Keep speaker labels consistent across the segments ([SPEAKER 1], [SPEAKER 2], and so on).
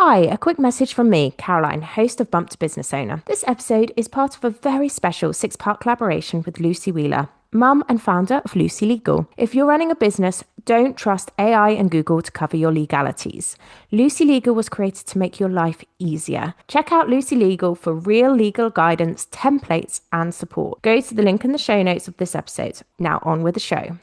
[SPEAKER 1] Hi, a quick message from me, Caroline, host of Bump to Business Owner. This episode is part of a very special six-part collaboration with Lucy Wheeler, mum and founder of Lucy Legal. If you're running a business, don't trust AI and Google to cover your legalities. Lucy Legal was created to make your life easier. Check out Lucy Legal for real legal guidance, templates, and support. Go to the link in the show notes of this episode. Now on with the show.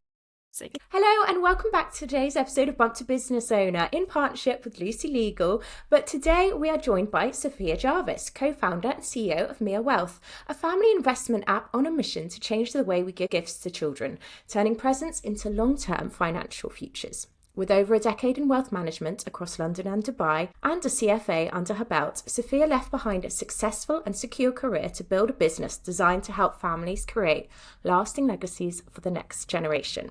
[SPEAKER 1] Hello and welcome back to today's episode of Bump to Business Owner in partnership with Lucy Legal. But today we are joined by Sophia Jarvis, co-founder and CEO of Mia Wealth, a family investment app on a mission to change the way we give gifts to children, turning presents into long-term financial futures. With over a decade in wealth management across London and Dubai and a CFA under her belt, Sophia left behind a successful and secure career to build a business designed to help families create lasting legacies for the next generation.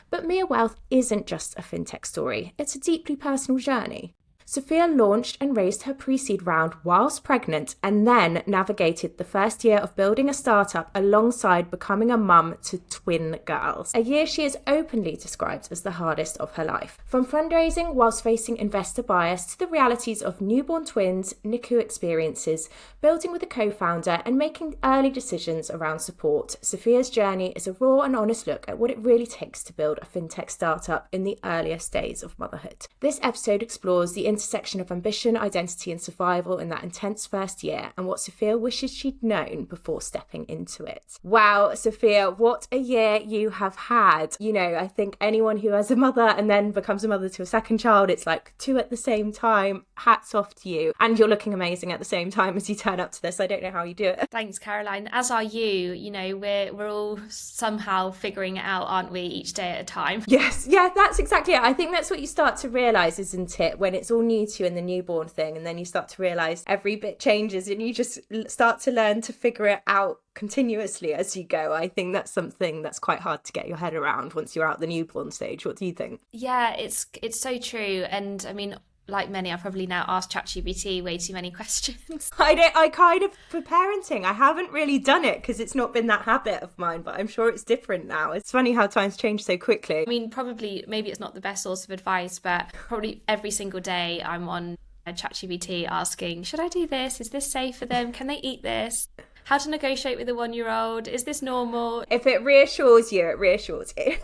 [SPEAKER 1] But Mia Wealth isn't just a fintech story, it's a deeply personal journey. Sophia launched and raised her pre-seed round whilst pregnant and then navigated the first year of building a startup alongside becoming a mum to twin girls. A year she has openly described as the hardest of her life. From fundraising whilst facing investor bias to the realities of newborn twins, NICU experiences, building with a co-founder and making early decisions around support, Sophia's journey is a raw and honest look at what it really takes to build a fintech startup in the earliest days of motherhood. This episode explores the intersection of ambition, identity and survival in that intense first year and what Sophia wishes she'd known before stepping into it. Wow, Sophia, what a year you have had. You know, I think anyone who has a mother and then becomes a mother to a second child, it's like two at the same time. Hats off to you. And you're looking amazing at the same time as you turn up to this. I don't know how you do it.
[SPEAKER 2] Thanks, Caroline. As are you. You know, we're all somehow figuring it out, aren't we, each day at a time?
[SPEAKER 1] Yes, yeah, that's exactly it. I think that's what you start to realise, isn't it, when it's all new to you in the newborn thing, and then you start to realise every bit changes and you just start to learn to figure it out continuously as you go. I think that's something that's quite hard to get your head around once you're out the newborn stage. What do you think?
[SPEAKER 2] Yeah, it's so true. And I mean, like many, I probably now asked ChatGPT way too many questions.
[SPEAKER 1] I kind of, for parenting, I haven't really done it because it's not been that habit of mine, but I'm sure it's different now. It's funny how times change so quickly.
[SPEAKER 2] I mean, probably, maybe it's not the best source of advice, but probably every single day I'm on ChatGPT asking, should I do this? Is this safe for them? Can they eat this? How to negotiate with a 1-year-old? Is this normal?
[SPEAKER 1] If it reassures you, it reassures you.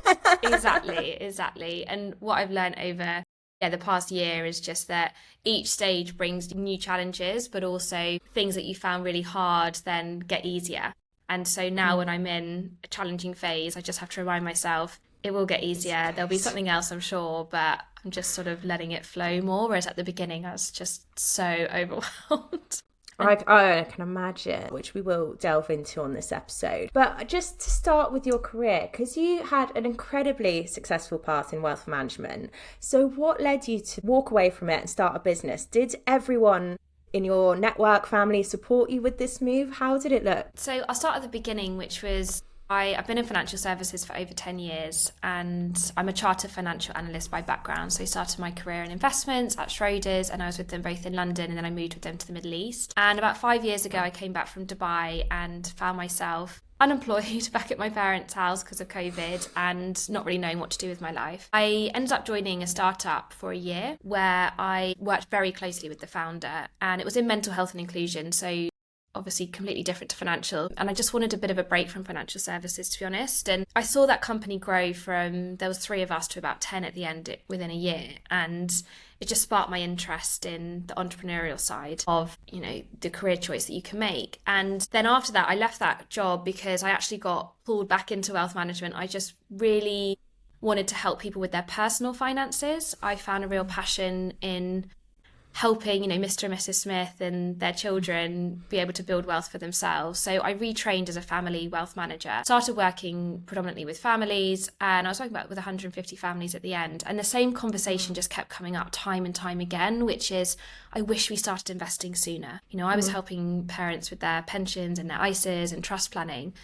[SPEAKER 2] Exactly. And what I've learned over the past year is just that each stage brings new challenges, but also things that you found really hard then get easier. And so now when I'm in a challenging phase, I just have to remind myself it will get easier. There'll be something else, I'm sure, but I'm just sort of letting it flow more. Whereas at the beginning, I was just so overwhelmed.
[SPEAKER 1] I can imagine, which we will delve into on this episode. But just to start with your career, because you had an incredibly successful path in wealth management. So what led you to walk away from it and start a business? Did everyone in your network, family support you with this move? How did it look?
[SPEAKER 2] So I'll start at the beginning, which was I've been in financial services for over 10 years and I'm a chartered financial analyst by background. So I started my career in investments at Schroders and I was with them both in London and then I moved with them to the Middle East. And about 5 years ago, I came back from Dubai and found myself unemployed back at my parents' house because of COVID and not really knowing what to do with my life. I ended up joining a startup for a year where I worked very closely with the founder and it was in mental health and inclusion. So obviously completely different to financial. And I just wanted a bit of a break from financial services, to be honest. And I saw that company grow from, there was 3 of us to about 10 at the end within a year. And it just sparked my interest in the entrepreneurial side of, you know, the career choice that you can make. And then after that, I left that job because I actually got pulled back into wealth management. I just really wanted to help people with their personal finances. I found a real passion in helping, you know, Mr. and Mrs. Smith and their children be able to build wealth for themselves. So I retrained as a family wealth manager, started working predominantly with families, and I was working with 150 families at the end. And the same conversation just kept coming up time and time again, which is, I wish we started investing sooner. You know, I was helping parents with their pensions and their ISAs and trust planning.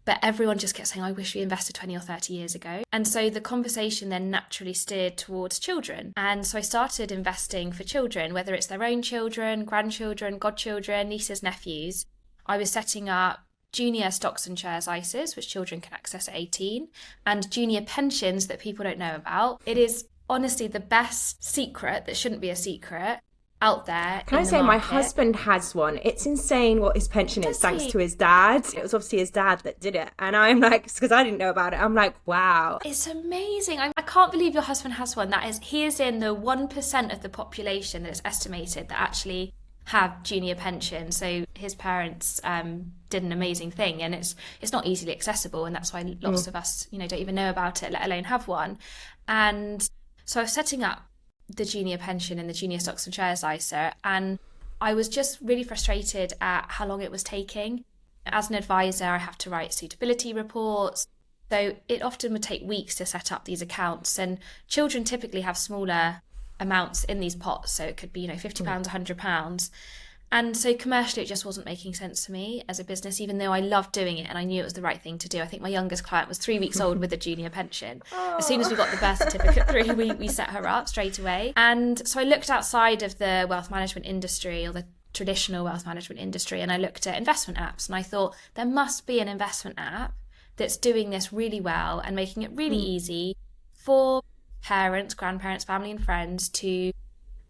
[SPEAKER 2] But everyone just kept saying, I wish we invested 20 or 30 years ago. And so the conversation then naturally steered towards children. And so I started investing for children, whether it's their own children, grandchildren, godchildren, nieces, nephews. I was setting up junior stocks and shares ISAs, which children can access at 18, and junior pensions that people don't know about. It is honestly the best secret that shouldn't be a secret. out there
[SPEAKER 1] Can I
[SPEAKER 2] in the
[SPEAKER 1] say my
[SPEAKER 2] market.
[SPEAKER 1] husband has one? It's insane what his pension is,
[SPEAKER 2] Does
[SPEAKER 1] thanks
[SPEAKER 2] he?
[SPEAKER 1] to his dad. It was obviously his dad that did it. And I'm like, because I didn't know about it, I'm like, wow.
[SPEAKER 2] It's amazing. I can't believe your husband has one. He is in the 1% of the population that's estimated that actually have junior pension. So his parents did an amazing thing, and it's not easily accessible, and that's why lots of us, don't even know about it, let alone have one. And so I was setting up the junior pension and the junior stocks and shares ISA, and I was just really frustrated at how long it was taking. As an advisor, I have to write suitability reports. So it often would take weeks to set up these accounts, and children typically have smaller amounts in these pots. So it could be, £50, £100. And so commercially, it just wasn't making sense to me as a business, even though I loved doing it and I knew it was the right thing to do. I think my youngest client was 3 weeks old with a junior pension. As soon as we got the birth certificate through, we set her up straight away. And so I looked outside of the wealth management industry, or the traditional wealth management industry, and I looked at investment apps, and I thought there must be an investment app that's doing this really well and making it really easy for parents, grandparents, family and friends to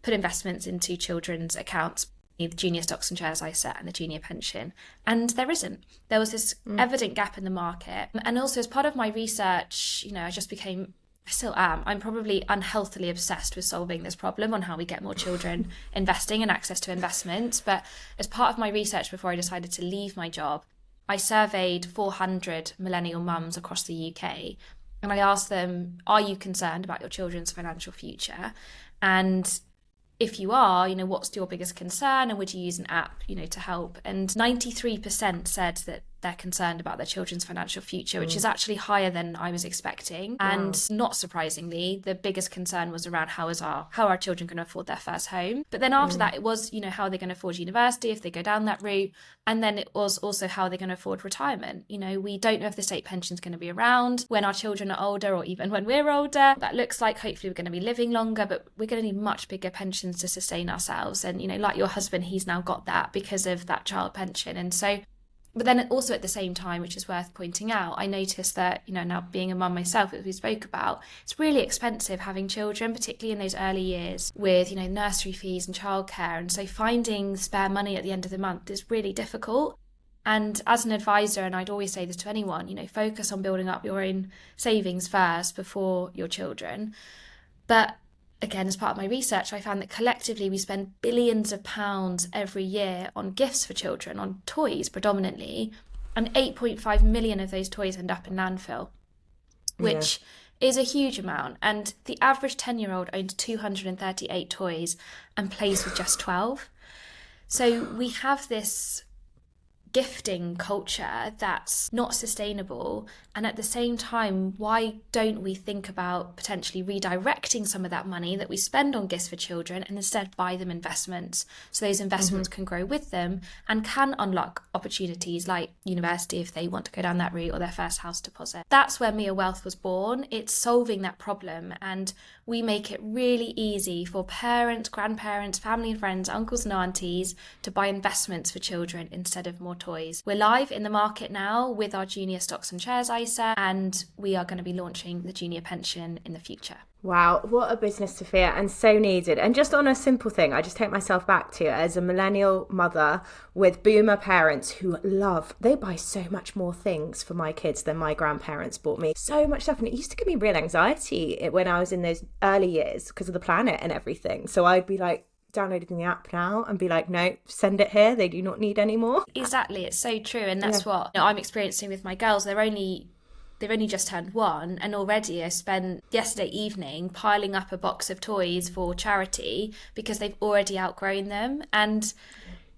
[SPEAKER 2] put investments into children's accounts, the junior stocks and shares ISA and the junior pension. And there isn't. There was this evident gap in the market. And also, as part of my research, I still am. I'm probably unhealthily obsessed with solving this problem on how we get more children investing and access to investments. But as part of my research before I decided to leave my job, I surveyed 400 millennial mums across the UK, and I asked them, are you concerned about your children's financial future? And if you are, what's your biggest concern, and would you use an app, to help? And 93% said that they're concerned about their children's financial future, which is actually higher than I was expecting. Wow. And not surprisingly, the biggest concern was around how are our children going to afford their first home? But then after that, it was, how are they going to afford university if they go down that route? And then it was also how are they going to afford retirement? We don't know if the state pension is going to be around when our children are older, or even when we're older. That looks like hopefully we're going to be living longer, but we're going to need much bigger pensions to sustain ourselves. And, like your husband, he's now got that because of that child pension. And so, but then also at the same time, which is worth pointing out, I noticed that, now being a mum myself, as we spoke about, it's really expensive having children, particularly in those early years with, nursery fees and childcare. And so finding spare money at the end of the month is really difficult. And as an advisor, and I'd always say this to anyone, focus on building up your own savings first before your children. But again, as part of my research, I found that collectively we spend billions of pounds every year on gifts for children, on toys predominantly, and 8.5 million of those toys end up in landfill, which is a huge amount. And the average 10-year-old owns 238 toys and plays with just 12. So we have this gifting culture that's not sustainable, and at the same time, why don't we think about potentially redirecting some of that money that we spend on gifts for children and instead buy them investments, so those investments can grow with them and can unlock opportunities like university if they want to go down that route, or their first house deposit. That's where Mia Wealth was born. It's solving that problem, and we make it really easy for parents, grandparents, family and friends, uncles and aunties to buy investments for children instead of more toys. We're live in the market now with our junior stocks and shares ISA, and we are going to be launching the junior pension in the future.
[SPEAKER 1] Wow, what a business, Sophia, and so needed. And just on a simple thing, I just take myself back to as a millennial mother with boomer parents who they buy so much more things for my kids than my grandparents bought me. So much stuff. And it used to give me real anxiety when I was in those early years because of the planet and everything. So I'd be like, downloading the app now and be like, no, send it here, they do not need any more.
[SPEAKER 2] Exactly, it's so true. And that's what I'm experiencing with my girls. They've only just turned 1, and already I spent yesterday evening piling up a box of toys for charity because they've already outgrown them. And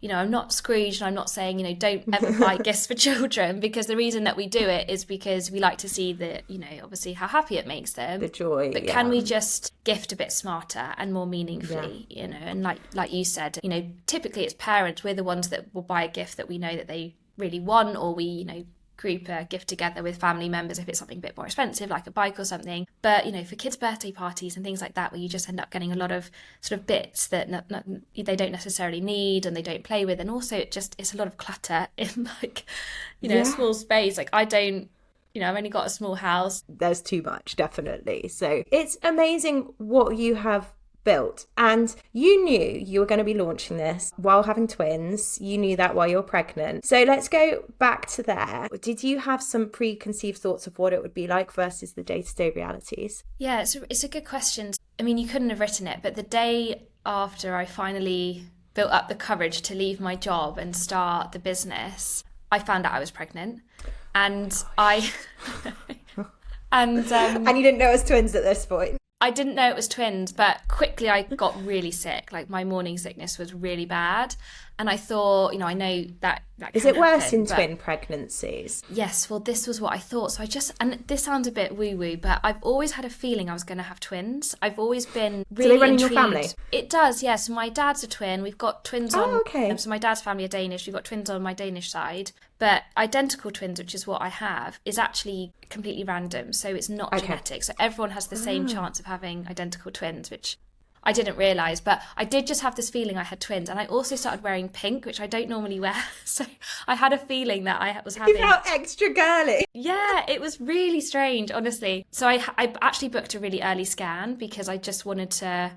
[SPEAKER 2] I'm not Scrooge, and I'm not saying, don't ever buy gifts for children, because the reason that we do it is because we like to see the, obviously how happy it makes them.
[SPEAKER 1] The joy.
[SPEAKER 2] But can we just gift a bit smarter and more meaningfully, and like you said, typically it's parents, we're the ones that will buy a gift that we know that they really want, or we, group a gift together with family members if it's something a bit more expensive, like a bike or something. But for kids' birthday parties and things like that, where you just end up getting a lot of sort of bits that they don't necessarily need and they don't play with, and also it's a lot of clutter in a small space. Like I've only got a small house.
[SPEAKER 1] There's too much, definitely. So it's amazing what you have built. And you knew you were going to be launching this while having twins. You knew that while you're pregnant. So let's go back to there. Did you have some preconceived thoughts of what it would be like versus the day-to-day realities?
[SPEAKER 2] Yeah, it's a good question. I mean, you couldn't have written it, but the day after I finally built up the courage to leave my job and start the business, I found out I was pregnant. And and
[SPEAKER 1] you didn't know it was twins at this point?
[SPEAKER 2] I didn't know it was twins, but quickly I got really sick. Like, my morning sickness was really bad. And I thought, I know that
[SPEAKER 1] is it worse in twin pregnancies?
[SPEAKER 2] Yes, well, this was what I thought. So and this sounds a bit woo-woo, but I've always had a feeling I was going to have twins. I've always been really
[SPEAKER 1] Do they run
[SPEAKER 2] intrigued.
[SPEAKER 1] in your family?
[SPEAKER 2] It does, yes. Yeah. So my dad's a twin. We've got twins on...
[SPEAKER 1] okay.
[SPEAKER 2] So my dad's family are Danish. We've got twins on my Danish side. But identical twins, which is what I have, is actually completely random. So it's not genetic. So everyone has the same chance of having identical twins, which I didn't realise. But I did just have this feeling I had twins. And I also started wearing pink, which I don't normally wear. So I had a feeling that I was having...
[SPEAKER 1] You felt extra girly.
[SPEAKER 2] Yeah, it was really strange, honestly. So I actually booked a really early scan because I just wanted to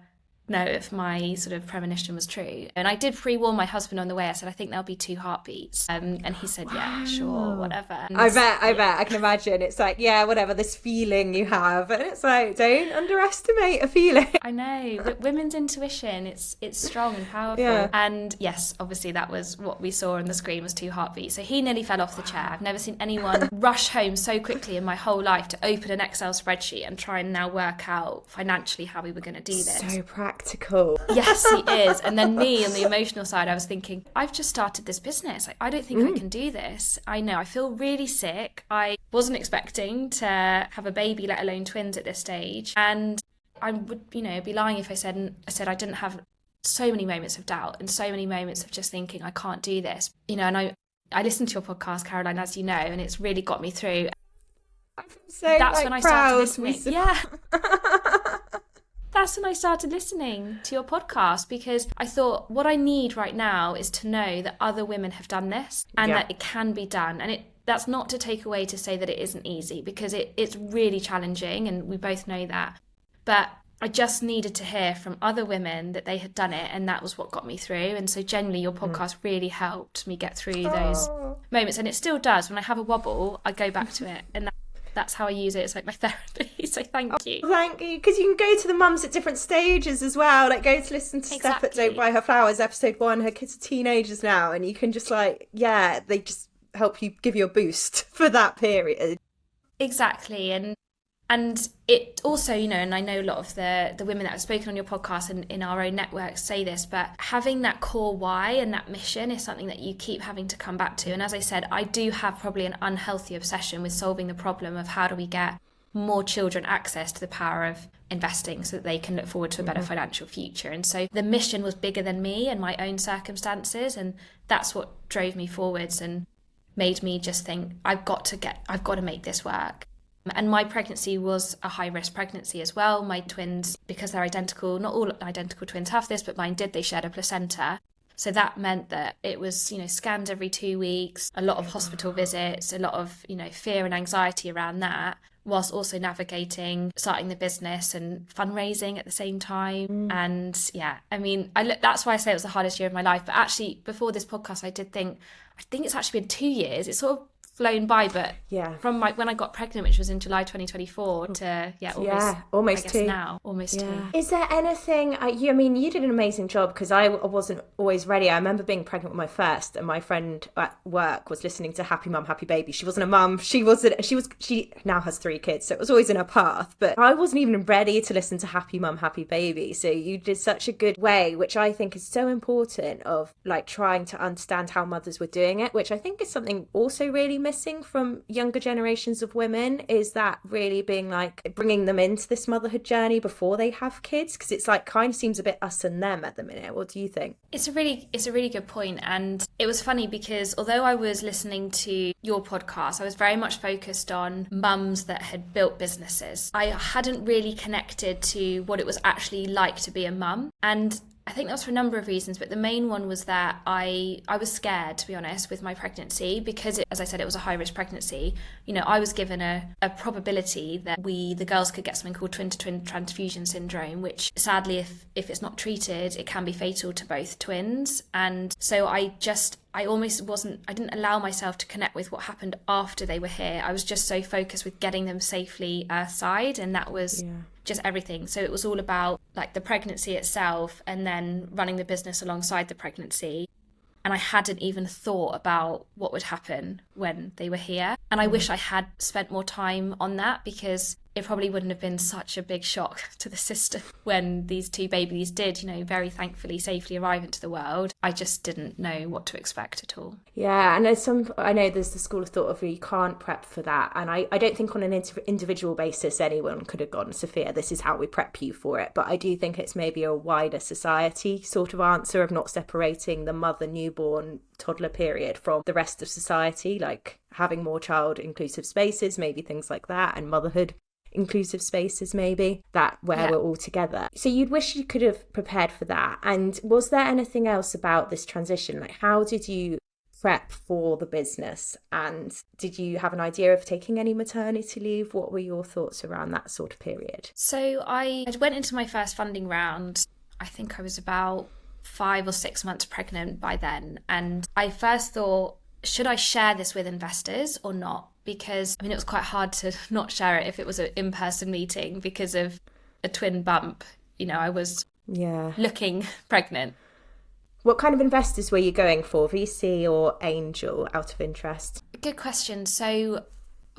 [SPEAKER 2] know if my sort of premonition was true. And I did pre-warn my husband on the way. I said, I think there'll be 2 heartbeats. And he said, yeah, sure, whatever. And
[SPEAKER 1] I bet. I can imagine. It's like, yeah, whatever, this feeling you have. And it's like, don't underestimate a feeling.
[SPEAKER 2] I know, but women's intuition, it's strong and powerful.
[SPEAKER 1] Yeah.
[SPEAKER 2] And yes, obviously that was what we saw on the screen was 2 heartbeats. So he nearly fell off the chair. I've never seen anyone rush home so quickly in my whole life to open an Excel spreadsheet and try and now work out financially how we were going to do this.
[SPEAKER 1] So practical.
[SPEAKER 2] Yes, he is. And then me on the emotional side, I was thinking, I've just started this business. I don't think I can do this. I know, I feel really sick. I wasn't expecting to have a baby, let alone twins at this stage. And I would, be lying if I said I didn't have so many moments of doubt and so many moments of just thinking, I can't do this. And I listened to your podcast, Caroline, as you know, and it's really got me through.
[SPEAKER 1] I feel so
[SPEAKER 2] That's when I started listening. Yeah. That's when I started listening to your podcast, because I thought what I need right now is to know that other women have done this and that it can be done. And that's not to take away to say that it isn't easy, because it's really challenging and we both know that. But I just needed to hear from other women that they had done it, and that was what got me through. And so generally your podcast really helped me get through those moments, and it still does. When I have a wobble, I go back to it, and that's how I use it. It's like my therapy. So thank you.
[SPEAKER 1] Thank you. Because you can go to the mums at different stages as well. Like, go to listen to Steph at Don't Buy Her Flowers, episode 1. Her kids are teenagers now. And you can just they just help you, give you a boost for that period.
[SPEAKER 2] Exactly. And it also, and I know a lot of the women that have spoken on your podcast and in our own networks say this, but having that core why and that mission is something that you keep having to come back to. And as I said, I do have probably an unhealthy obsession with solving the problem of how do we get more children access to the power of investing so that they can look forward to a better financial future. And so the mission was bigger than me and my own circumstances. And that's what drove me forwards and made me just think, I've got to make this work. And my pregnancy was a high-risk pregnancy as well. My twins, because they're identical, not all identical twins have this, but mine did, they shared a placenta. So that meant that it was, scanned every 2 weeks, a lot of hospital visits, a lot of, fear and anxiety around that, whilst also navigating, starting the business and fundraising at the same time. And that's why I say it was the hardest year of my life. But actually, before this podcast, I think it's actually been 2 years. It's sort of flown by, but from when I got pregnant, which was in July 2024 to almost 2 now, almost 2.
[SPEAKER 1] Is there anything you did an amazing job, because I wasn't always ready. I remember being pregnant with my first, and my friend at work was listening to Happy Mum Happy Baby. She wasn't a mum, she now has 3 kids, so it was always in her path, but I wasn't even ready to listen to Happy Mum Happy Baby. So you did such a good way, which I think is so important, of trying to understand how mothers were doing it, which I think is something also really missing from younger generations of women, is that really being bringing them into this motherhood journey before they have kids, because it's kind of seems a bit us and them at the minute. What do you think?
[SPEAKER 2] It's a really good point. And it was funny because although I was listening to your podcast, I was very much focused on mums that had built businesses. I hadn't really connected to what it was actually like to be a mum. And I think that was for a number of reasons, but the main one was that I was scared, to be honest, with my pregnancy because, as I said, it was a high-risk pregnancy. I was given a probability that the girls could get something called twin-to-twin transfusion syndrome, which sadly, if it's not treated, it can be fatal to both twins. And so I didn't allow myself to connect with what happened after they were here. I was just so focused with getting them safely earthside, and that was just everything. So it was all about like the pregnancy itself and then running the business alongside the pregnancy. And I hadn't even thought about what would happen when they were here. And I wish I had spent more time on that, because it probably wouldn't have been such a big shock to the system when these two babies did, very thankfully safely arrive into the world. I just didn't know what to expect at all.
[SPEAKER 1] Yeah, and I know there's the school of thought of you can't prep for that. And I don't think on an individual basis anyone could have gone, Sophia, this is how we prep you for it. But I do think it's maybe a wider society sort of answer of not separating the mother, newborn, toddler period from the rest of society, like having more child inclusive spaces, maybe things like that, and motherhood inclusive spaces maybe, that where we're all together. So you'd wish you could have prepared for that. And was there anything else about this transition? Like, how did you prep for the business, and did you have an idea of taking any maternity leave? What were your thoughts around that sort of period?
[SPEAKER 2] So I went into my first funding round, I think I was about 5 or 6 months pregnant by then, and I first thought, should I share this with investors or not? Because it was quite hard to not share it if it was an in-person meeting because of a twin bump. I was looking pregnant.
[SPEAKER 1] What kind of investors were you going for, VC or angel, out of interest?
[SPEAKER 2] Good question. So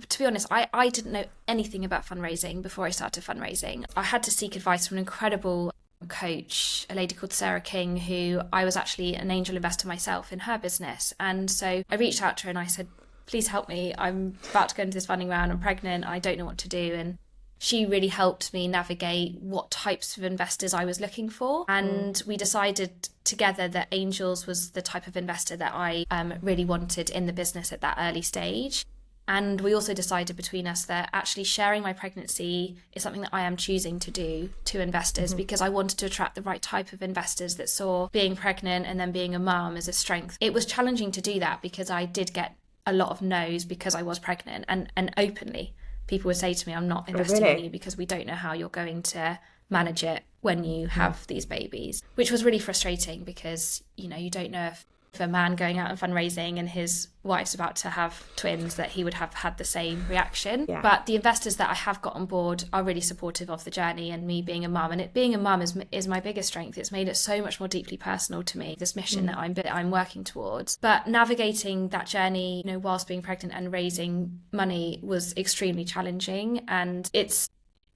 [SPEAKER 2] to be honest, I didn't know anything about fundraising before I started fundraising. I had to seek advice from an incredible coach, a lady called Sarah King, who I was actually an angel investor myself in her business. And so I reached out to her and I said, please help me. I'm about to go into this funding round. I'm pregnant. I don't know what to do. And she really helped me navigate what types of investors I was looking for. And we decided together that angels was the type of investor that I really wanted in the business at that early stage. And we also decided between us that actually sharing my pregnancy is something that I am choosing to do to investors, because I wanted to attract the right type of investors that saw being pregnant and then being a mum as a strength. It was challenging to do that because I did get a lot of no's because I was pregnant, and openly people would say to me, I'm not investing in you because we don't know how you're going to manage it when you have these babies, which was really frustrating because you don't know if a man going out and fundraising and his wife's about to have twins that he would have had the same reaction. But the investors that I have got on board are really supportive of the journey and me being a mum, and it being a mum is my biggest strength. It's made it so much more deeply personal to me, this mission that I'm working towards. But navigating that journey whilst being pregnant and raising money was extremely challenging, and it's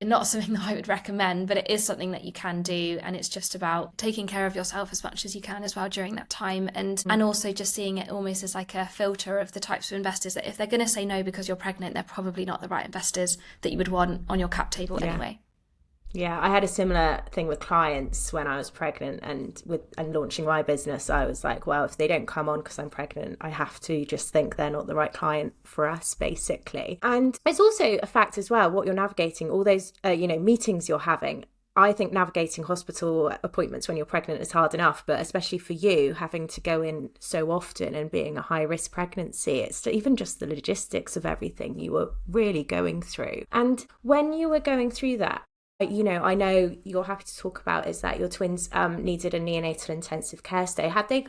[SPEAKER 2] not something that I would recommend, but it is something that you can do, and it's just about taking care of yourself as much as you can as well during that time, and also just seeing it almost as like a filter of the types of investors that if they're going to say no because you're pregnant, they're probably not the right investors that you would want on your cap table anyway.
[SPEAKER 1] Yeah, I had a similar thing with clients when I was pregnant and launching my business. I was like, well, if they don't come on because I'm pregnant, I have to just think they're not the right client for us, basically. And it's also a fact as well, what you're navigating, all those, meetings you're having. I think navigating hospital appointments when you're pregnant is hard enough, but especially for you, having to go in so often and being a high-risk pregnancy, it's even just the logistics of everything you were really going through. And when you were going through that, I know you're happy to talk about is that your twins needed a neonatal intensive care stay. Had they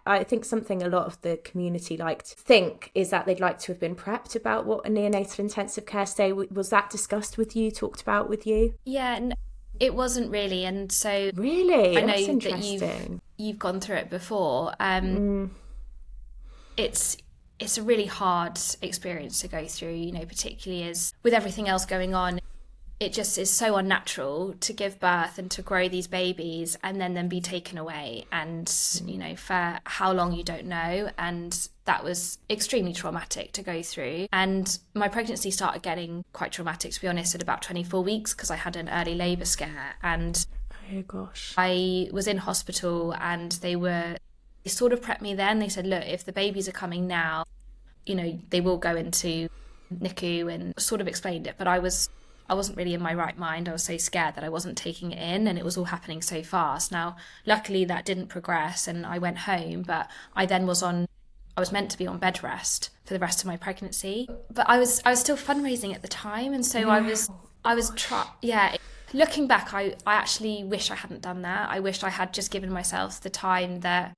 [SPEAKER 1] I think something a lot of the community like to think is that they'd like to have been prepped about what a neonatal intensive care stay was. That discussed with you, talked about with you?
[SPEAKER 2] Yeah, it wasn't really. And so
[SPEAKER 1] really,
[SPEAKER 2] I know
[SPEAKER 1] that's interesting.
[SPEAKER 2] That you've gone through it before. It's a really hard experience to go through, particularly as with everything else going on. It just is so unnatural to give birth and to grow these babies and then be taken away and, for how long you don't know. And that was extremely traumatic to go through. And my pregnancy started getting quite traumatic, to be honest, at about 24 weeks because I had an early labour scare. And
[SPEAKER 1] oh gosh,
[SPEAKER 2] I was in hospital and they sort of prepped me then. They said, look, if the babies are coming now, they will go into NICU, and sort of explained it. But I was I wasn't really in my right mind. I was so scared that I wasn't taking it in, and it was all happening so fast. Now, luckily that didn't progress and I went home, but I was meant to be on bed rest for the rest of my pregnancy. But I was still fundraising at the time, and so yeah. Looking back, I actually wish I hadn't done that. I wish I had just given myself the time that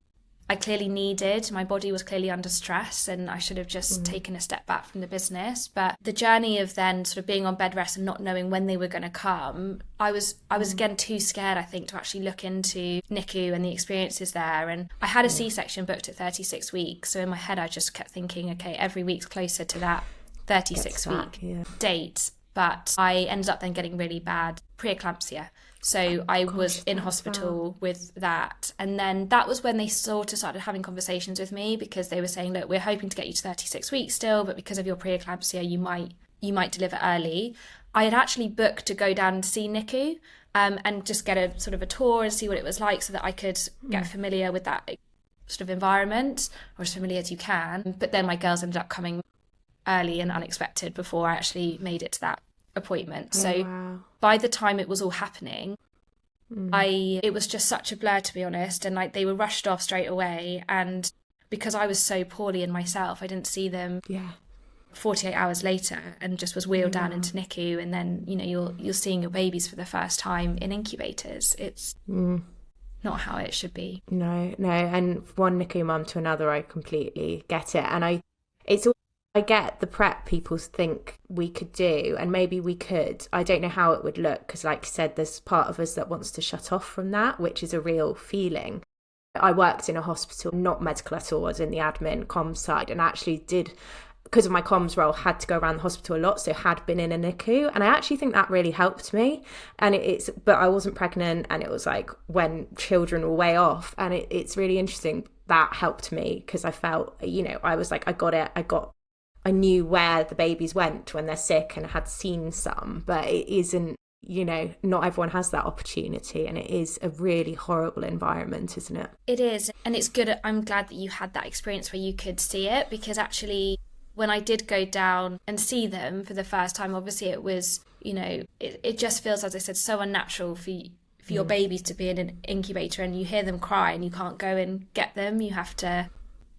[SPEAKER 2] I clearly needed. My body was clearly under stress, and I should have just taken a step back from the business. But the journey of then sort of being on bed rest and not knowing when they were going to come, I was again too scared, I think, to actually look into NICU and the experiences there. And I had a C-section booked at 36 weeks. So in my head, I just kept thinking, okay, every week's closer to that 36-week date. But I ended up then getting really bad preeclampsia. So I was in hospital with that. And then that was when they sort of started having conversations with me, because they were saying, look, we're hoping to get you to 36 weeks still, but because of your preeclampsia, you might deliver early. I had actually booked to go down and see NICU and just get a sort of a tour and see what it was like, so that I could get familiar with that sort of environment, or as familiar as you can. But then my girls ended up coming early and unexpected before I actually made it to that appointment. So by the time it was all happening, it was just such a blur, to be honest, and like they were rushed off straight away, and because I was so poorly in myself, I didn't see them 48 hours later, and just was wheeled down into NICU. And then, you know, you're seeing your babies for the first time in incubators. It's not how it should be.
[SPEAKER 1] No, and one NICU mum to another, I completely get it. And I get the prep people think we could do, and maybe we could. I don't know how it would look, because like you said, there's part of us that wants to shut off from that, which is a real feeling. I worked in a hospital, not medical at all, I was in the admin comms side, and actually did, because of my comms role, had to go around the hospital a lot, so had been in a NICU, and I actually think that really helped me. And but I wasn't pregnant, and it was like when children were way off, and it's really interesting. That helped me, because I felt, you know, I was like, I got it, I knew where the babies went when they're sick, and had seen some, but it isn't, you know, not everyone has that opportunity, and it is a really horrible environment, isn't it?
[SPEAKER 2] It is, and it's good. I'm glad that you had that experience where you could see it, because actually when I did go down and see them for the first time, obviously it was, you know, it just feels, as I said, so unnatural for your babies to be in an incubator, and you hear them cry and you can't go and get them. You have to,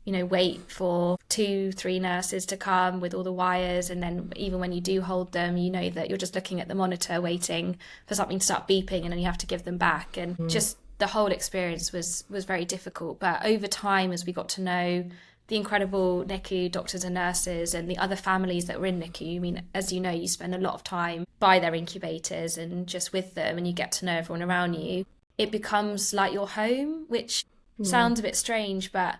[SPEAKER 2] you know, wait for 2-3 nurses to come with all the wires, and then even when you do hold them, you know that you're just looking at the monitor waiting for something to start beeping, and then you have to give them back. And just the whole experience was very difficult. But over time, as we got to know the incredible NICU doctors and nurses and the other families that were in NICU, I mean, as you know, you spend a lot of time by their incubators and just with them, and you get to know everyone around you. It becomes like your home, which sounds a bit strange, but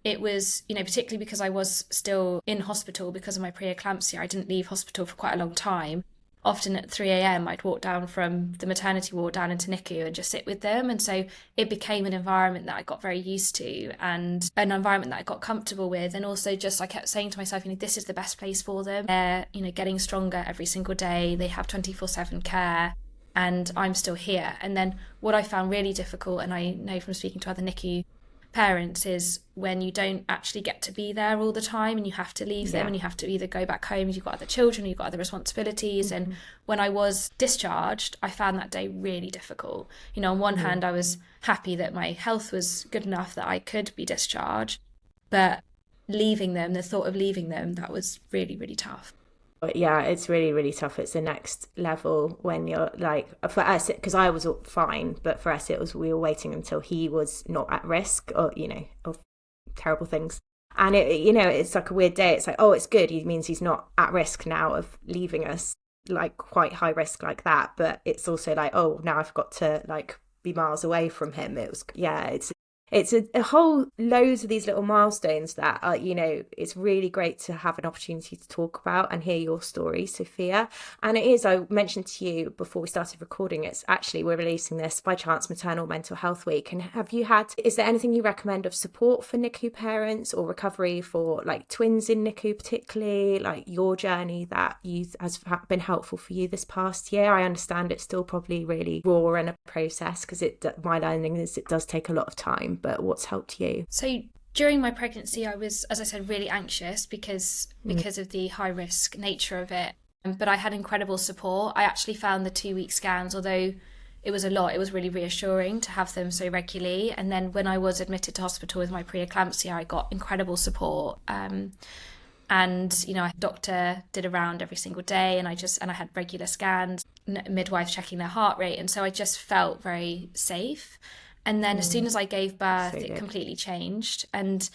[SPEAKER 2] it was, you know, particularly because I was still in hospital because of my preeclampsia. I didn't leave hospital for quite a long time. Often at 3 a.m. I'd walk down from the maternity ward down into NICU and just sit with them. And so it became an environment that I got very used to, and an environment that I got comfortable with. And also just, I kept saying to myself, you know, this is the best place for them. They're, you know, getting stronger every single day. They have 24/7 care, and I'm still here. And then what I found really difficult, and I know from speaking to other NICU parents, is when you don't actually get to be there all the time, and you have to leave them, and you have to either go back home if you've got other children, or you've got other responsibilities. And when I was discharged, I found that day really difficult. You know, on one hand, I was happy that my health was good enough that I could be discharged, but leaving them, the thought of leaving them, that was really, really tough.
[SPEAKER 1] But yeah, it's really, really tough. It's the next level when you're like, for us, because I was fine, but for us, it was, we were waiting until he was not at risk, or, you know, of terrible things. And it, you know, it's like a weird day. It's like, oh, it's good. It means he's not at risk now of leaving us, like quite high risk like that. But it's also like, oh, now I've got to like be miles away from him. It was, yeah, it's a whole loads of these little milestones that are, you know, it's really great to have an opportunity to talk about and hear your story, Sophia. And it is, I mentioned to you before we started recording, it's actually, we're releasing this by chance Maternal Mental Health Week. And is there anything you recommend of support for NICU parents, or recovery for like twins in NICU particularly, like your journey that has been helpful for you this past year? I understand it's still probably really raw and a process, because my learning is it does take a lot of time. But what's helped you?
[SPEAKER 2] So during my pregnancy, I was, as I said, really anxious because of the high risk nature of it. But I had incredible support. I actually found the 2-week scans, although it was a lot, it was really reassuring to have them so regularly. And then when I was admitted to hospital with my preeclampsia, I got incredible support. And, you know, a doctor did a round every single day, and I had regular scans, midwives checking their heart rate. And so I just felt very safe. And then as soon as I gave birth, it completely changed. And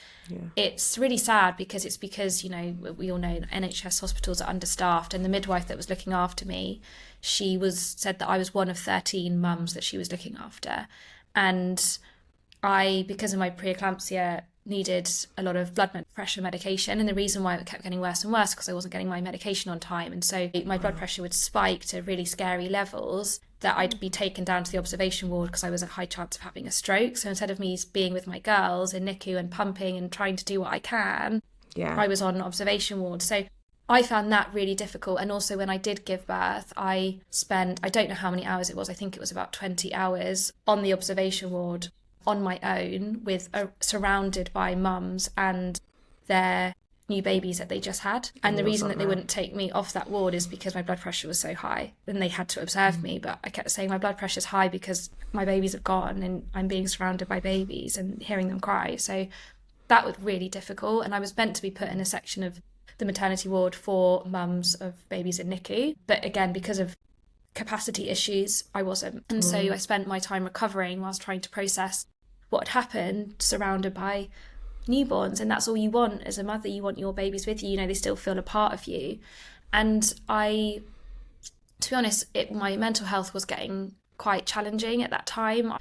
[SPEAKER 2] it's really sad because you know, we all know NHS hospitals are understaffed. And the midwife that was looking after me, said that I was one of 13 mums that she was looking after. And I, because of my preeclampsia, needed a lot of blood pressure medication, and the reason why it kept getting worse and worse because I wasn't getting my medication on time, and so my blood pressure would spike to really scary levels that I'd be taken down to the observation ward because I was at high chance of having a stroke. So instead of me being with my girls in NICU and pumping and trying to do what I can, I was on observation ward. So I found that really difficult. And also when I did give birth, I don't know how many hours it was, I think it was about 20 hours on the observation ward on my own, surrounded by mums and their new babies that they just had. And the reason that they wouldn't take me off that ward is because my blood pressure was so high, and they had to observe me. But I kept saying my blood pressure's high because my babies have gone and I'm being surrounded by babies and hearing them cry. So that was really difficult. And I was meant to be put in a section of the maternity ward for mums of babies in NICU, but again, because of capacity issues, I wasn't. And so I spent my time recovering whilst trying to process what had happened, surrounded by newborns. And that's all you want as a mother. You want your babies with you. You know, they still feel a part of you. And to be honest, my mental health was getting quite challenging at that time.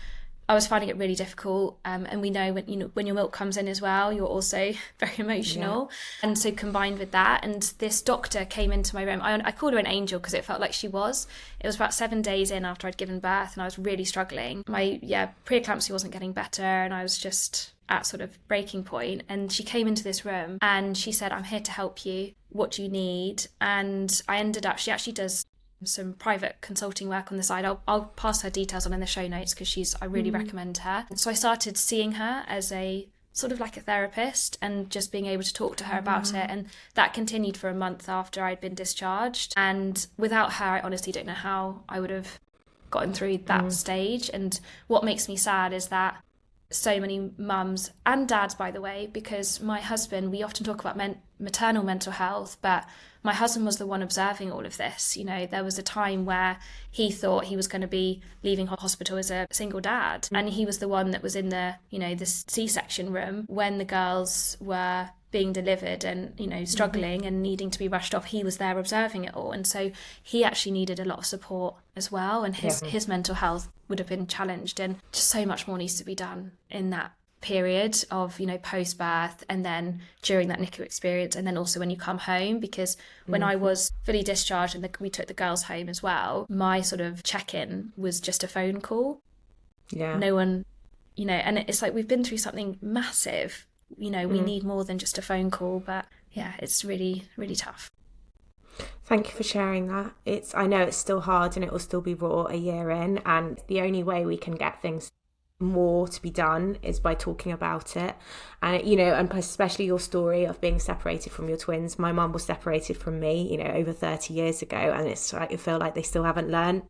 [SPEAKER 2] I was finding it really difficult. And we know when your milk comes in as well, you're also very emotional. Yeah. And so combined with that, and this doctor came into my room. I called her an angel because it felt like she was. It was about 7 days in after I'd given birth, and I was really struggling. My preeclampsia wasn't getting better, and I was just at sort of breaking point. And she came into this room and she said, "I'm here to help you. What do you need?" And I ended up, she actually does some private consulting work on the side. I'll pass her details on in the show notes because I really recommend her. So I started seeing her as a sort of like a therapist and just being able to talk to her about it. And that continued for a month after I'd been discharged. And without her, I honestly don't know how I would have gotten through that stage. And what makes me sad is that so many mums and dads, by the way, because my husband, we often talk about maternal mental health, but my husband was the one observing all of this. You know, there was a time where he thought he was going to be leaving hospital as a single dad, and he was the one that was in the C-section room when the girls were being delivered and, you know, struggling and needing to be rushed off. He was there observing it all, and so he actually needed a lot of support as well, and his mental health would have been challenged, and just so much more needs to be done in that period of, you know, post-birth and then during that NICU experience, and then also when you come home, because when I was fully discharged and we took the girls home as well, my sort of check-in was just a phone call. No one, you know, and it's like we've been through something massive, you know, we need more than just a phone call. But yeah, it's really, really tough.
[SPEAKER 1] Thank you for sharing that. I know it's still hard and it will still be raw a year in, and the only way we can get things more to be done is by talking about it. And, you know, and especially your story of being separated from your twins. My mum was separated from me, you know, over 30 years ago, and it's like, I feel like they still haven't learned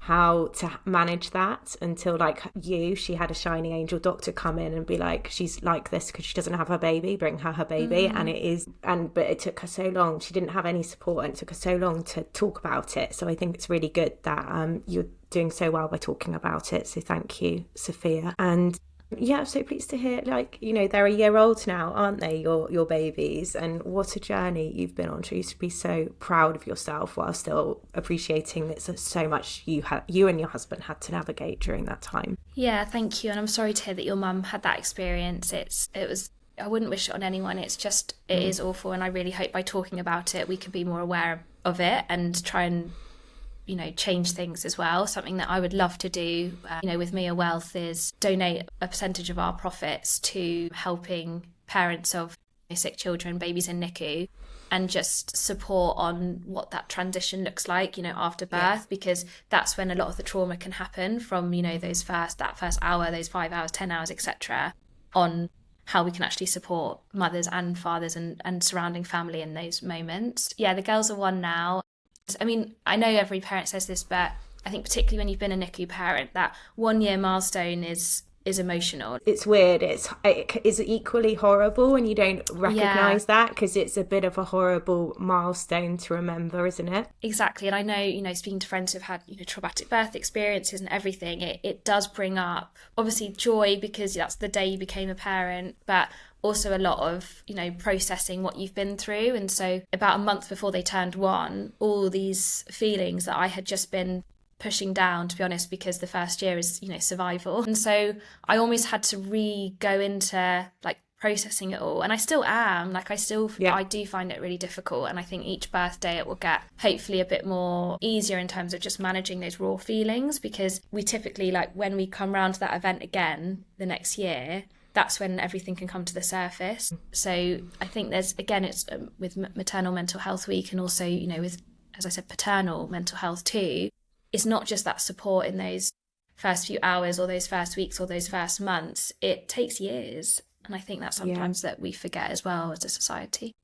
[SPEAKER 1] how to manage that until, like she had a shining angel doctor come in and be like, she's like this because she doesn't have her baby, bring her baby. But it took her so long, she didn't have any support, and it took her so long to talk about it. So I think it's really good that you're doing so well by talking about it, so thank you, Sophia. And yeah, I'm so pleased to hear, like, you know, they're a year old now, aren't they, your babies? And what a journey you've been on. You should be so proud of yourself while still appreciating that so much you and your husband had to navigate during that time.
[SPEAKER 2] Yeah, thank you. And I'm sorry to hear that your mum had that experience. I wouldn't wish it on anyone. It's just, it is awful. And I really hope by talking about it, we can be more aware of it and try and, you know, change things as well. Something that I would love to do, you know, with Mia Wealth is donate a percentage of our profits to helping parents of sick children, babies in NICU, and just support on what that transition looks like, you know, after birth, because that's when a lot of the trauma can happen from, you know, that first hour, those 5 hours, 10 hours, etc., on how we can actually support mothers and fathers and surrounding family in those moments. Yeah, the girls are 1 now. I mean, I know every parent says this, but I think particularly when you've been a NICU parent, that 1 year milestone is emotional.
[SPEAKER 1] It's weird. It is equally horrible when you don't recognise that, because it's a bit of a horrible milestone to remember, isn't it?
[SPEAKER 2] Exactly. And I know, speaking to friends who've had, traumatic birth experiences and everything, it does bring up obviously joy because that's the day you became a parent, but also a lot of, processing what you've been through. And so about a month before they turned 1, all these feelings that I had just been pushing down, to be honest, because the first year is, survival. And so I almost had to go into like processing it all. And I still am, I do find it really difficult. And I think each birthday it will get hopefully a bit more easier in terms of just managing those raw feelings, because we typically, like when we come round to that event again the next year, that's when everything can come to the surface. So I think there's, again, it's with Maternal Mental Health Week, and also, with, as I said, paternal mental health too. It's not just that support in those first few hours or those first weeks or those first months. It takes years. And I think that's sometimes that we forget as well as a society.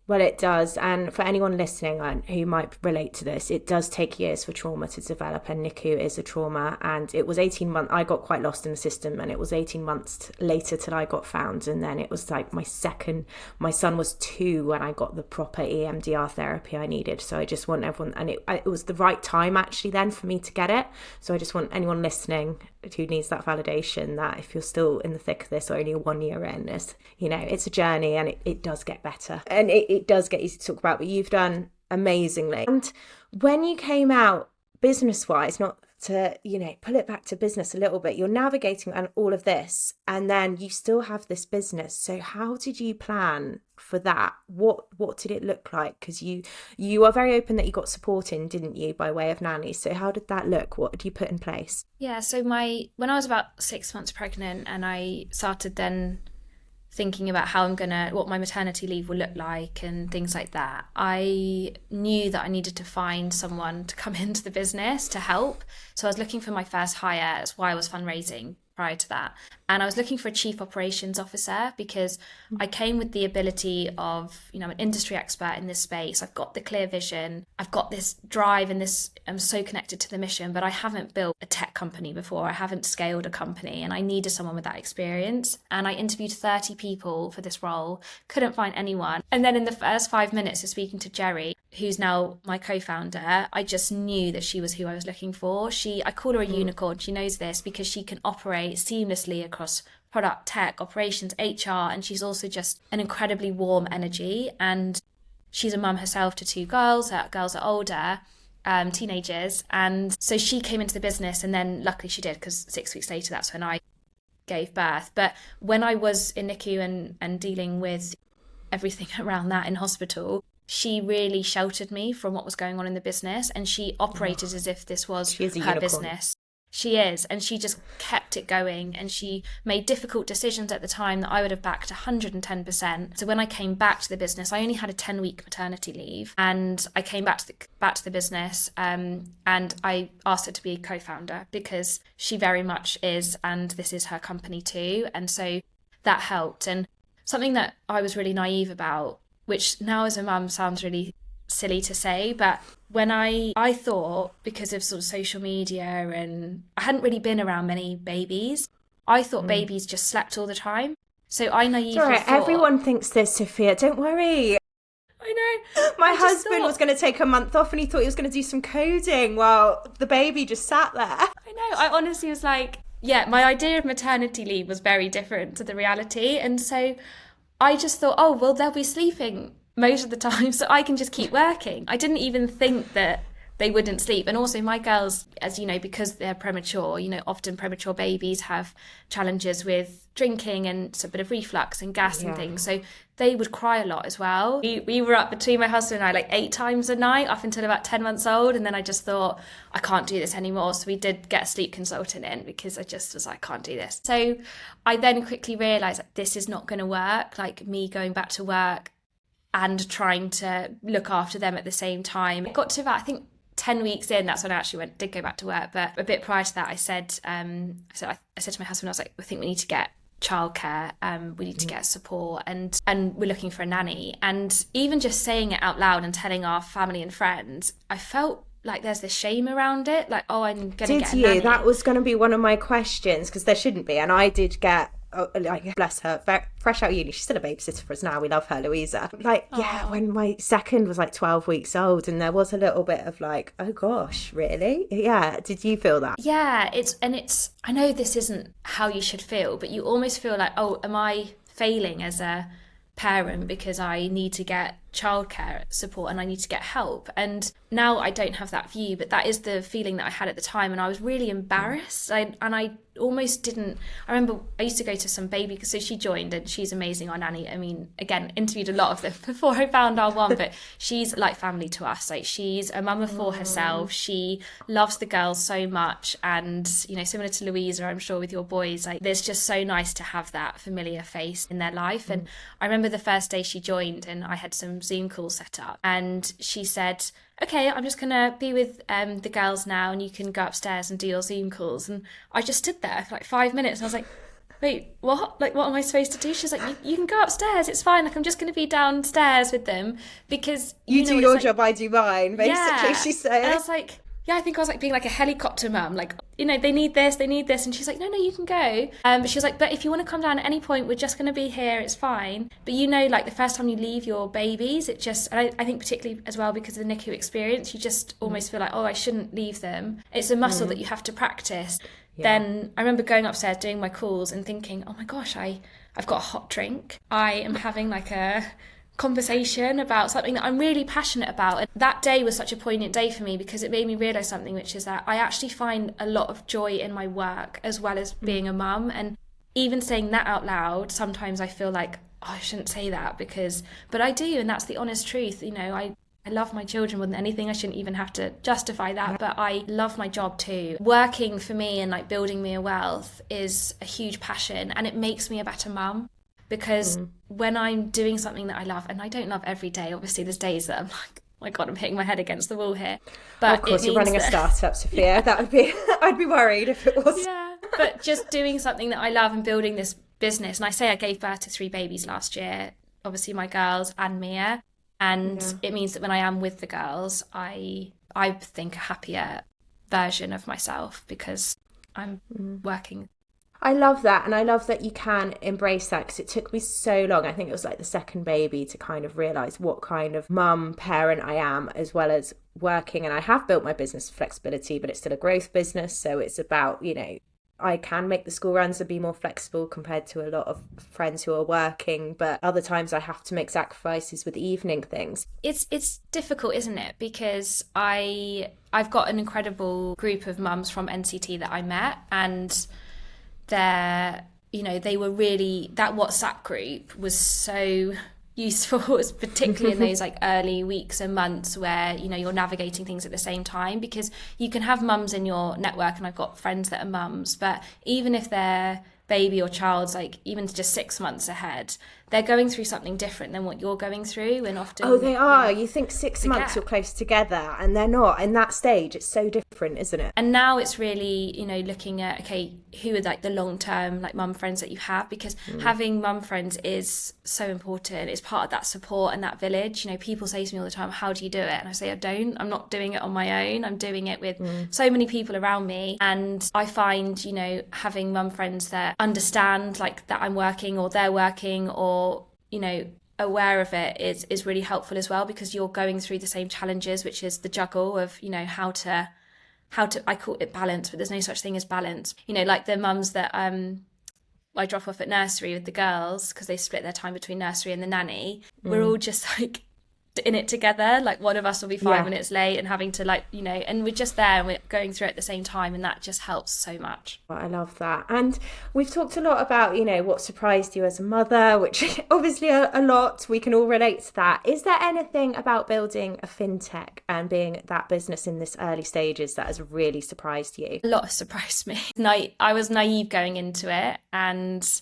[SPEAKER 1] Well, it does. And for anyone listening who might relate to this, it does take years for trauma to develop, and NICU is a trauma. And it was 18 months. I got quite lost in the system, and it was 18 months later till I got found. And then it was like my son was 2 when I got the proper EMDR therapy I needed. So I just want everyone, and it was the right time actually then for me to get it. So I just want anyone listening who needs that validation, that if you're still in the thick of this or only 1 year in, it's a journey, and it does get better, and it does get easy to talk about, but you've done amazingly. And when you came out business-wise, not to, pull it back to business a little bit, you're navigating all of this, and then you still have this business. So how did you plan for that? What did it look like? Because you are very open that you got support in, didn't you, by way of nannies? So how did that look? What did you put in place?
[SPEAKER 2] Yeah, so when I was about 6 months pregnant, and I started then thinking about what my maternity leave will look like and things like that, I knew that I needed to find someone to come into the business to help. So I was looking for my first hire. That's why I was fundraising prior to that. And I was looking for a chief operations officer, because I came with the ability of, an industry expert in this space. I've got the clear vision. I've got this drive, and I'm so connected to the mission, but I haven't built a tech company before. I haven't scaled a company, and I needed someone with that experience. And I interviewed 30 people for this role, couldn't find anyone. And then in the first 5 minutes of speaking to Jerry, who's now my co-founder, I just knew that she was who I was looking for. I call her a unicorn. She knows this because she can operate seamlessly across product, tech, operations, HR, and she's also just an incredibly warm energy. And she's a mum herself to 2 girls. Her girls are older, teenagers. And so she came into the business, and then luckily she did, because 6 weeks later, that's when I gave birth. But when I was in NICU and dealing with everything around that in hospital, she really sheltered me from what was going on in the business, and she operated as if this was her business. She is, and she just kept it going, and she made difficult decisions at the time that I would have backed 110%. So when I came back to the business, I only had a 10-week maternity leave, and I came back to the business, and I asked her to be co-founder, because she very much is, and this is her company too, and so that helped. And something that I was really naive about, which now as a mum sounds really silly to say, but when I thought, because of sort of social media, and I hadn't really been around many babies, I thought babies just slept all the time. So I naively thought...
[SPEAKER 1] Everyone thinks this, Sophia. Don't worry.
[SPEAKER 2] I know.
[SPEAKER 1] My husband was going to take a month off, and he thought he was going to do some coding while the baby just sat there.
[SPEAKER 2] I know. I honestly was like, my idea of maternity leave was very different to the reality. And so I just thought, oh, well, they'll be sleeping most of the time, so I can just keep working. I didn't even think that they wouldn't sleep. And also my girls, as you know, because they're premature, often premature babies have challenges with drinking and a bit of reflux and gas and things. So they would cry a lot as well. We were up between my husband and I like 8 times a night up until about 10 months old. And then I just thought, I can't do this anymore. So we did get a sleep consultant in, because I just was like, I can't do this. So I then quickly realised that this is not going to work, like me going back to work and trying to look after them at the same time. It got to about, I think, 10 weeks in, that's when I actually did go back to work. But a bit prior to that, I said to my husband, I was like, I think we need to get childcare, we need to get support, and we're looking for a nanny. And even just saying it out loud and telling our family and friends, I felt like there's this shame around it, like, oh, I'm gonna get a nanny.
[SPEAKER 1] That was going to be one of my questions, because there shouldn't be. And I did get, like, bless her, fresh out of uni, she's still a babysitter for us now, we love her, Louisa. Like, yeah, when my second was like 12 weeks old, and there was a little bit of like, oh gosh, really? Yeah, did you feel that?
[SPEAKER 2] Yeah, it's I know this isn't how you should feel, but you almost feel like, oh, am I failing as a parent because I need to get childcare support and I need to get help? And now I don't have that view, but that is the feeling that I had at the time, and I was really embarrassed. I almost didn't. I remember I used to go to some baby, so she joined, and she's amazing, our nanny. I mean, again, interviewed a lot of them before I found our one, but she's like family to us. Like, she's a mum of four herself. She loves the girls so much, and you know, similar to Louisa, I'm sure with your boys, like, there's just so nice to have that familiar face in their life. And I remember the first day she joined, and I had some Zoom calls set up, and she said, okay, I'm just gonna be with the girls now, and you can go upstairs and do your Zoom calls. And I just stood there for like 5 minutes, and I was like, wait, what? Like, what am I supposed to do? She's like, you can go upstairs, it's fine. Like, I'm just gonna be downstairs with them, because
[SPEAKER 1] you do your job, I do mine, basically. Yeah. She said.
[SPEAKER 2] And I was like, yeah, I think I was like being like a helicopter mum, like, you know, they need this. And she's like, no, you can go. But she was like, but if you want to come down at any point, we're just going to be here, it's fine. But you know, like, the first time you leave your babies, it just, and I think particularly as well because of the NICU experience, you just almost feel like, oh, I shouldn't leave them. It's a muscle that you have to practice. Yeah. Then I remember going upstairs, doing my calls and thinking, oh my gosh, I've got a hot drink. I am having like a conversation about something that I'm really passionate about. And that day was such a poignant day for me, because it made me realise something, which is that I actually find a lot of joy in my work as well as being a mum. And even saying that out loud, sometimes I feel like, oh, I shouldn't say that, but I do, and that's the honest truth. You know, I love my children more than anything. I shouldn't even have to justify that, but I love my job too. Working for me and like building me a wealth is a huge passion, and it makes me a better mum. Because when I'm doing something that I love, and I don't love every day, obviously there's days that I'm like, oh my God, I'm hitting my head against the wall here. But
[SPEAKER 1] of course, you're running a startup, Sophia. That would be, I'd be worried if it was.
[SPEAKER 2] Yeah, but just doing something that I love and building this business. And I say I gave birth to 3 babies last year, obviously my girls and Mia. And it means that when I am with the girls, I think a happier version of myself, because I'm working.
[SPEAKER 1] I love that, and I love that you can embrace that, because it took me so long. I think it was like the second baby to kind of realise what kind of mum, parent I am, as well as working. And I have built my business for flexibility, but it's still a growth business. So it's about, you know, I can make the school runs and be more flexible compared to a lot of friends who are working, but other times I have to make sacrifices with evening things.
[SPEAKER 2] It's difficult, isn't it? Because I've got an incredible group of mums from NCT that I met, and they were really, that WhatsApp group was so useful, particularly in those like early weeks and months where, you know, you're navigating things at the same time, because you can have mums in your network, and I've got friends that are mums, but even if their baby or child's like even just 6 months ahead, they're going through something different than what you're going through. And often
[SPEAKER 1] they are. You think 6 months you're close together, and they're not. In that stage, it's so different, isn't it?
[SPEAKER 2] And now it's really, you know, looking at, okay, who are like the long-term like mum friends that you have, because having mum friends is so important. It's part of that support and that village. You know, people say to me all the time, how do you do it? And I say, I'm not doing it on my own. I'm doing it with so many people around me. And I find, you know, having mum friends that understand like that I'm working, or they're working, or, you know, aware of it is really helpful as well, because you're going through the same challenges, which is the juggle of, you know, how to I call it balance, but there's no such thing as balance. You know, like the mums that I drop off at nursery with the girls, because they split their time between nursery and the nanny, we're all just like in it together. Like, one of us will be 5 minutes late and having to, like, you know, and we're just there and we're going through it at the same time, and that just helps so much.
[SPEAKER 1] I love that. And we've talked a lot about, you know, what surprised you as a mother, which obviously a lot, we can all relate to that. Is there anything about building a fintech and being that business in this early stages that has really surprised you?
[SPEAKER 2] A lot has surprised me. I was naive going into it, and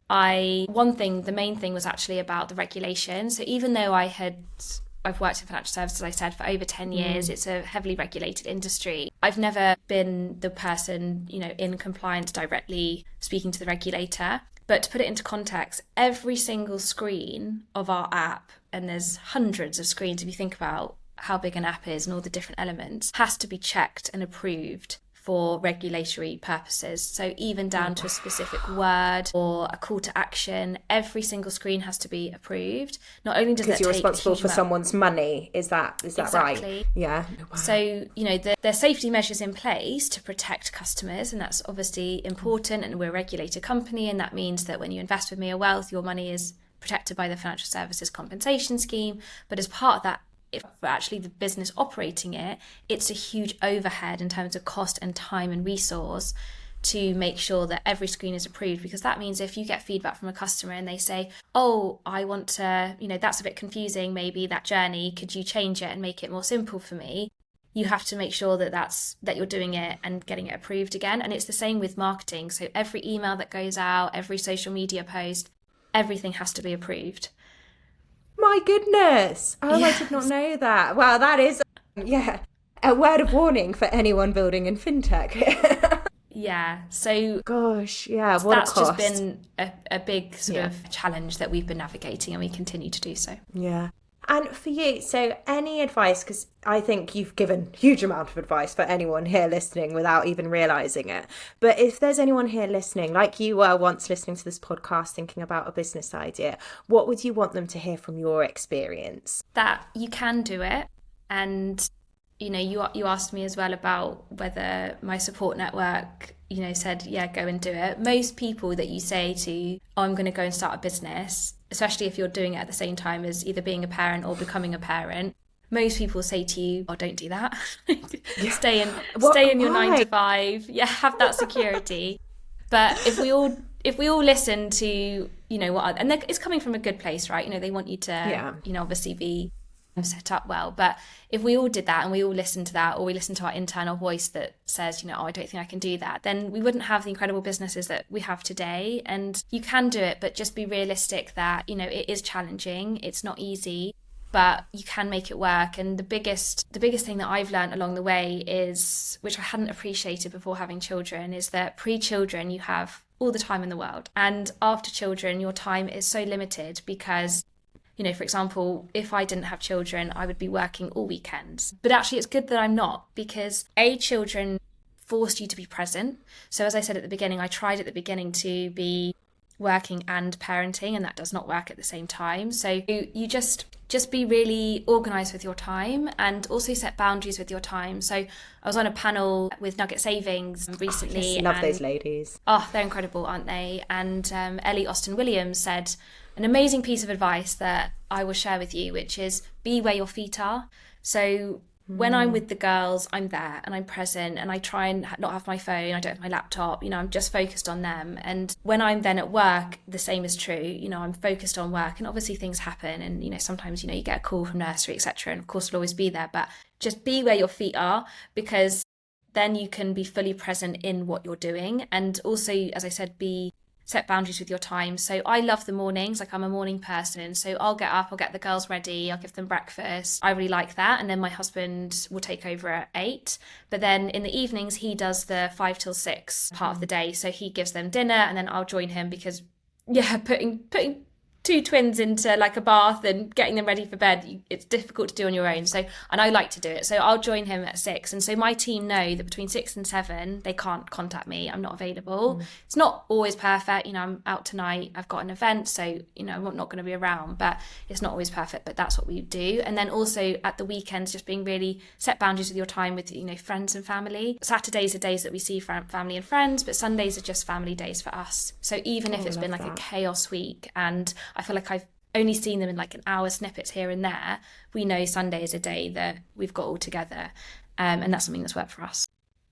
[SPEAKER 2] the main thing was actually about the regulation. So even though I've worked in financial services, I said, for over 10 years, it's a heavily regulated industry. I've never been the person, you know, in compliance directly speaking to the regulator. But to put it into context, every single screen of our app, and there's hundreds of screens if you think about how big an app is and all the different elements, has to be checked and approved for regulatory purposes. So even down to a specific word or a call to action, every single screen has to be approved. Not only does that take,
[SPEAKER 1] because you're responsible for someone's money, is that
[SPEAKER 2] exactly
[SPEAKER 1] right? Yeah. Wow.
[SPEAKER 2] So, there are safety measures in place to protect customers, and that's obviously important, and we're a regulated company, and that means that when you invest with Mia Wealth, your money is protected by the Financial Services Compensation Scheme. But as part of that, if actually the business operating it, it's a huge overhead in terms of cost and time and resource to make sure that every screen is approved, because that means if you get feedback from a customer and they say, oh, I want to, that's a bit confusing, maybe that journey, could you change it and make it more simple for me? You have to make sure that you're doing it and getting it approved again. And it's the same with marketing. So every email that goes out, every social media post, everything has to be approved.
[SPEAKER 1] My goodness. Oh, yes. I did not know that. Wow, that is, a word of warning for anyone building in fintech.
[SPEAKER 2] Yeah, so
[SPEAKER 1] gosh, yeah, what
[SPEAKER 2] that's
[SPEAKER 1] a cost.
[SPEAKER 2] just been a big sort of challenge that we've been navigating, and we continue to do so.
[SPEAKER 1] Yeah. And for you, so any advice, because I think you've given a huge amount of advice for anyone here listening without even realising it. But if there's anyone here listening, like you were once listening to this podcast thinking about a business idea, what would you want them to hear from your experience?
[SPEAKER 2] That you can do it. And, you asked me as well about whether my support network, said, yeah, go and do it. Most people that you say to, oh, I'm going to go and start a business, especially if you're doing it at the same time as either being a parent or becoming a parent, most people say to you, oh, don't do that. Stay in your 9 to 5. Yeah, have that security. But if we all listen to, and it's coming from a good place, right? They want you to, obviously be set up well. But if we all did that and we all listened to that, or we listened to our internal voice that says, oh, I don't think I can do that, then we wouldn't have the incredible businesses that we have today. And you can do it, but just be realistic that, it is challenging. It's not easy, but you can make it work. And the biggest thing that I've learned along the way is, which I hadn't appreciated before having children, is that pre-children, you have all the time in the world. And after children, your time is so limited because, for example, if I didn't have children, I would be working all weekends. But actually, it's good that I'm not, because children forced you to be present. So as I said at the beginning, I tried at the beginning to be working and parenting, and that does not work at the same time. So you just be really organised with your time, and also set boundaries with your time. So I was on a panel with Nugget Savings recently.
[SPEAKER 1] I love those ladies.
[SPEAKER 2] Oh, they're incredible, aren't they? And Ellie Austin-Williams said an amazing piece of advice that I will share with you, which is be where your feet are. So when I'm with the girls, I'm there and I'm present, and I try and not have my phone, I don't have my laptop, I'm just focused on them. And when I'm then at work, the same is true. I'm focused on work, and obviously things happen, and sometimes you get a call from nursery, etc., and of course we'll always be there, but just be where your feet are, because then you can be fully present in what you're doing. And also, as I said, set boundaries with your time. So I love the mornings, like I'm a morning person. So I'll get up, I'll get the girls ready, I'll give them breakfast. I really like that. And then my husband will take over at 8. But then in the evenings, he does the 5 till 6 part of the day. So he gives them dinner, and then I'll join him, because putting 2 twins into like a bath and getting them ready for bed, it's difficult to do on your own. So, and I like to do it. So I'll join him at 6. And so my team know that between 6 and 7, they can't contact me. I'm not available. It's not always perfect. I'm out tonight, I've got an event. So, I'm not going to be around, but it's not always perfect, but that's what we do. And then also at the weekends, just being really set boundaries with your time with, friends and family. Saturdays are days that we see family and friends, but Sundays are just family days for us. So even if it's been like a chaos week, and I feel like I've only seen them in like an hour snippets here and there, we know Sunday is a day that we've got all together, and that's something that's worked for us.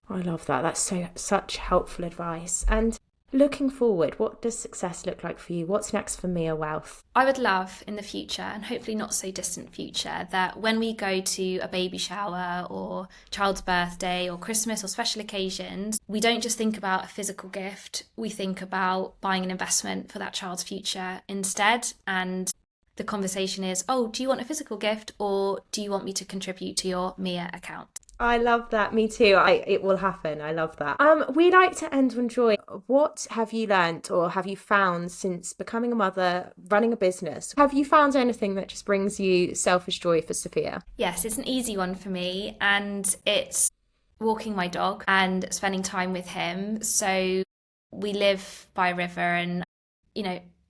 [SPEAKER 1] I love that. That's such helpful advice. And looking forward, what does success look like for you? What's next for Mia Wealth?
[SPEAKER 2] I would love in the future, and hopefully not so distant future, that when we go to a baby shower or child's birthday or Christmas or special occasions, we don't just think about a physical gift, we think about buying an investment for that child's future instead. And the conversation is, oh, do you want a physical gift, or do you want me to contribute to your Mia account?
[SPEAKER 1] I love that. Me too. It will happen. I love that. We like to end on joy. What have you learnt or have you found since becoming a mother, running a business? Have you found anything that just brings you selfish joy for Sophia?
[SPEAKER 2] Yes, it's an easy one for me, and it's walking my dog and spending time with him. So we live by a river, and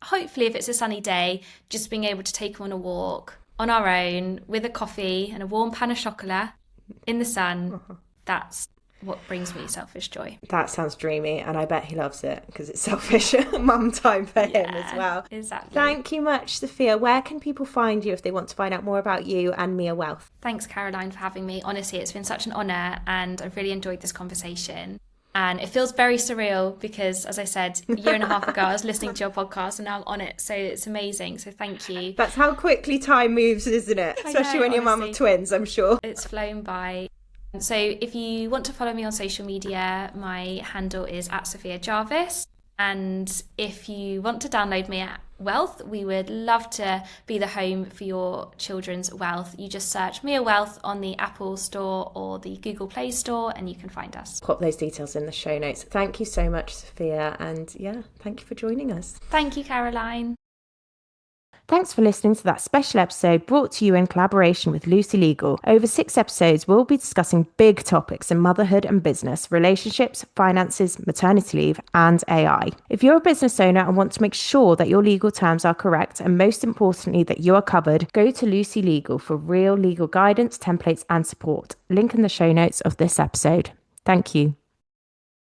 [SPEAKER 2] hopefully if it's a sunny day, just being able to take him on a walk on our own with a coffee and a warm pan of chocolat in the sun, that's what brings me selfish joy.
[SPEAKER 1] That sounds dreamy, and I bet he loves it because it's selfish mum time for him as well.
[SPEAKER 2] Exactly.
[SPEAKER 1] Thank you much, Sophia. Where can people find you if they want to find out more about you and Mia Wealth?
[SPEAKER 2] Thanks, Caroline, for having me. Honestly, it's been such an honour, and I've really enjoyed this conversation. And it feels very surreal because, as I said, a year and a half ago, I was listening to your podcast and now I'm on it. So it's amazing. So thank you.
[SPEAKER 1] That's how quickly time moves, isn't it? Especially when you're mum of twins, I'm sure.
[SPEAKER 2] It's flown by. So if you want to follow me on social media, my handle is @Sophia Jarvis. And if you want to download me at Wealth, we would love to be the home for your children's wealth. You just search Mia Wealth on the Apple Store or the Google Play Store and you can find us.
[SPEAKER 1] Pop those details in the show notes. Thank you so much, Sophia. And thank you for joining us.
[SPEAKER 2] Thank you, Caroline.
[SPEAKER 1] Thanks for listening to that special episode brought to you in collaboration with Lucy Legal. Over 6 episodes, we'll be discussing big topics in motherhood and business, relationships, finances, maternity leave, and AI. If you're a business owner and want to make sure that your legal terms are correct, and most importantly, that you are covered, go to Lucy Legal for real legal guidance, templates, and support. Link in the show notes of this episode. Thank you.